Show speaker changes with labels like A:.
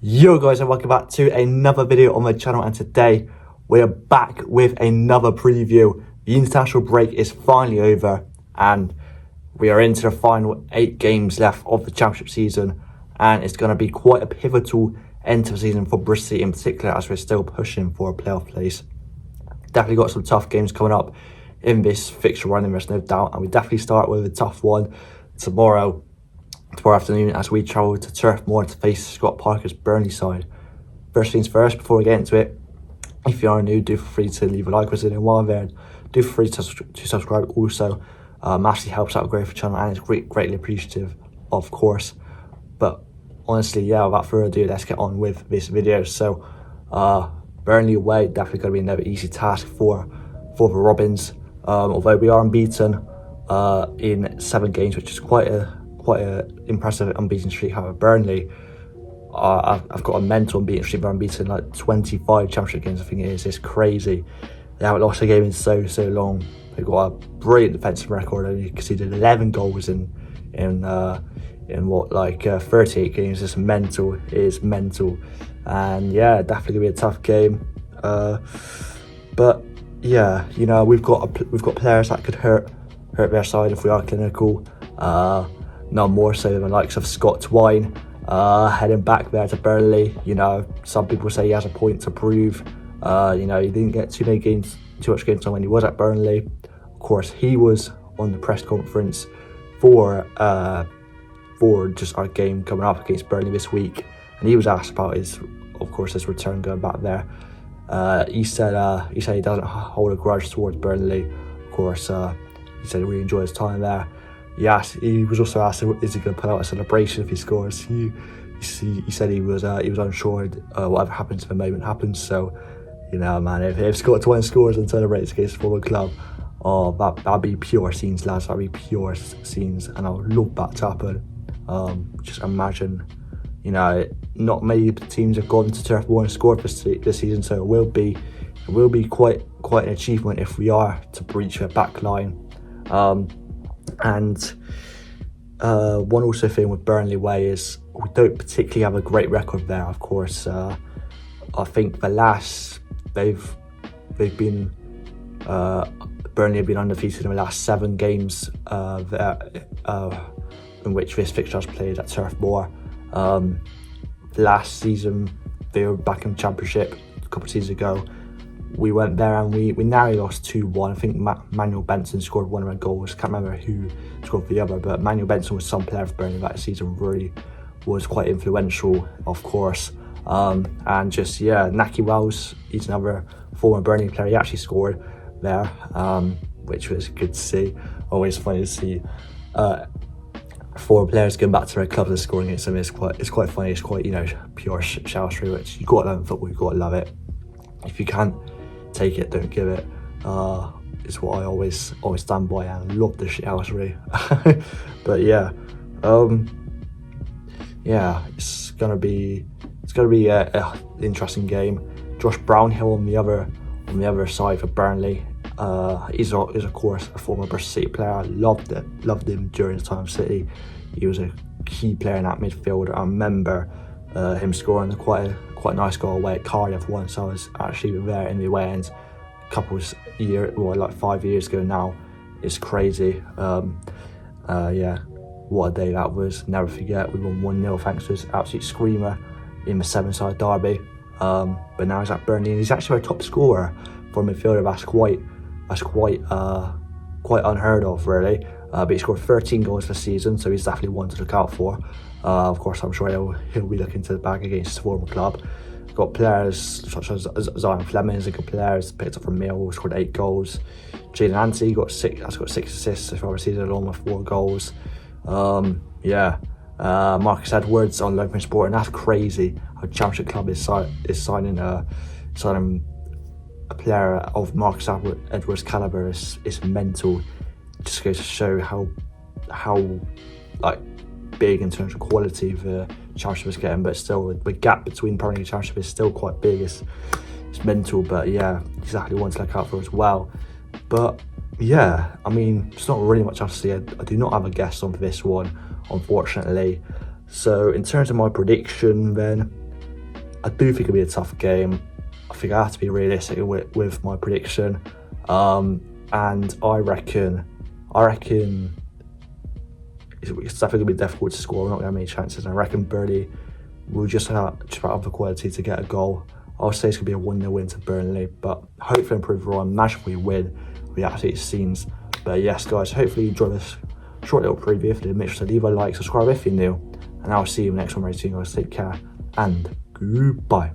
A: Yo guys, and welcome back to another video on my channel, and today we are back with another preview. The international break is finally over and we are into the final 8 games left of the championship season, and it's going to be quite a pivotal end to the season for Bristol in particular, as we're still pushing for a playoff place. Definitely got some tough games coming up in this fixture run, there's no doubt, and we definitely start with a tough one tomorrow afternoon as we travel to Turf Moor to face Scott Parker's Burnley side. First things first, before we get into it, if you are new, do feel free to leave a like or something while there. Do feel free to subscribe also. Massively helps out the growth of the channel and it's greatly appreciative, of course. But honestly, yeah, without further ado, let's get on with this video. So, Burnley away, definitely going to be another easy task for the Robins. Although we are unbeaten in 7 games, which is quite a impressive unbeaten streak. However, Burnley, I've got a mental unbeaten streak. They're unbeaten like 25 championship games, I think it is. It's crazy. They haven't lost a game in so long. They've got a brilliant defensive record, and you conceded 11 goals in 38 games. It's mental. It is mental, and yeah, definitely gonna be a tough game. But yeah, you know, we've got players that could hurt their side if we are clinical. Not more so than the likes of Scott Twine heading back there to Burnley. You know, some people say he has a point to prove. You know, he didn't get too much game time when he was at Burnley. Of course, he was on the press conference for just our game coming up against Burnley this week, and he was asked about his return going back there. He said he doesn't hold a grudge towards Burnley. Of course, he said he really enjoyed his time there. He was also asked, is he going to put out a celebration if he scores? He said he was unsure. Whatever happens at the moment happens. So, you know, man, if Scott Twine scores and celebrates against a former club, that'd be pure scenes, lads. That'd be pure scenes, and I would love that to happen. Just imagine, you know, not many teams have gone to Turf Moor and scored this season, so it will be quite an achievement if we are to breach their back line. And one also thing with Burnley away is we don't particularly have a great record there. Of course, I think Burnley have been undefeated in the last 7 games in which this fixture has played at Turf Moor. Last season they were back in the Championship a couple of seasons ago. We went there and we narrowly lost 2-1. I think Manuel Benson scored one of our goals. Can't remember who scored the other, but Manuel Benson was some player for Burnley that season. Really was quite influential, of course. And just, yeah, Naki Wells, he's another former Burnley player. He actually scored there, which was good to see. Always funny to see former players going back to their clubs and scoring against them. It's quite funny. It's quite, you know, pure shousery, which you got to love in football. You got to love it. If you can't take it, don't give it. It's what I always stand by, and love the shithousery. But yeah, it's gonna be a interesting game. Josh Brownhill on the other side for Burnley. He's of course a former Bristol City player. I loved him during his time at City. He was a key player in that midfield. I remember him scoring quite a nice goal away at Cardiff once. I was actually there in the away end like 5 years ago now. It's crazy. Yeah, what a day that was. Never forget. We won 1-0 thanks to his absolute screamer in the 7-side derby. But now he's at Burnley and he's actually our top scorer for a midfielder. That's quite unheard of, really. But he scored 13 goals this season, so he's definitely one to look out for. Of course, I'm sure he'll be looking to the bag against his former club. Got players such as Zion Fleming's a good player. He's picked up from Moor, scored 8 goals. Jaden Anthony got 6 assists so far this season, along with 4 goals. Marcus Edwards on loan from Sport, and that's crazy. Our Championship club is signing a player of Marcus Edwards' caliber. Is mental. It just goes to show how like big in terms of quality the Championship is getting, but still the gap between Premier League and Championship is still quite big. It's mental, but yeah, exactly one to look out for as well. But yeah, I mean, it's not really much else to say. I do not have a guess on this one, unfortunately. So in terms of my prediction then, I do think it'll be a tough game. I think I have to be realistic with my prediction. And I reckon it's definitely going to be difficult to score. We're not going to have many chances. And I reckon Burnley will just have the quality to get a goal. I'll say it's going to be a 1-0 win to Burnley, but hopefully improve on. Imagine if we win, we absolutely scenes. But yes, guys, hopefully you enjoyed this short little preview. If you did, make sure to leave a like, subscribe if you're new, and I'll see you next one very soon, guys. Take care and goodbye.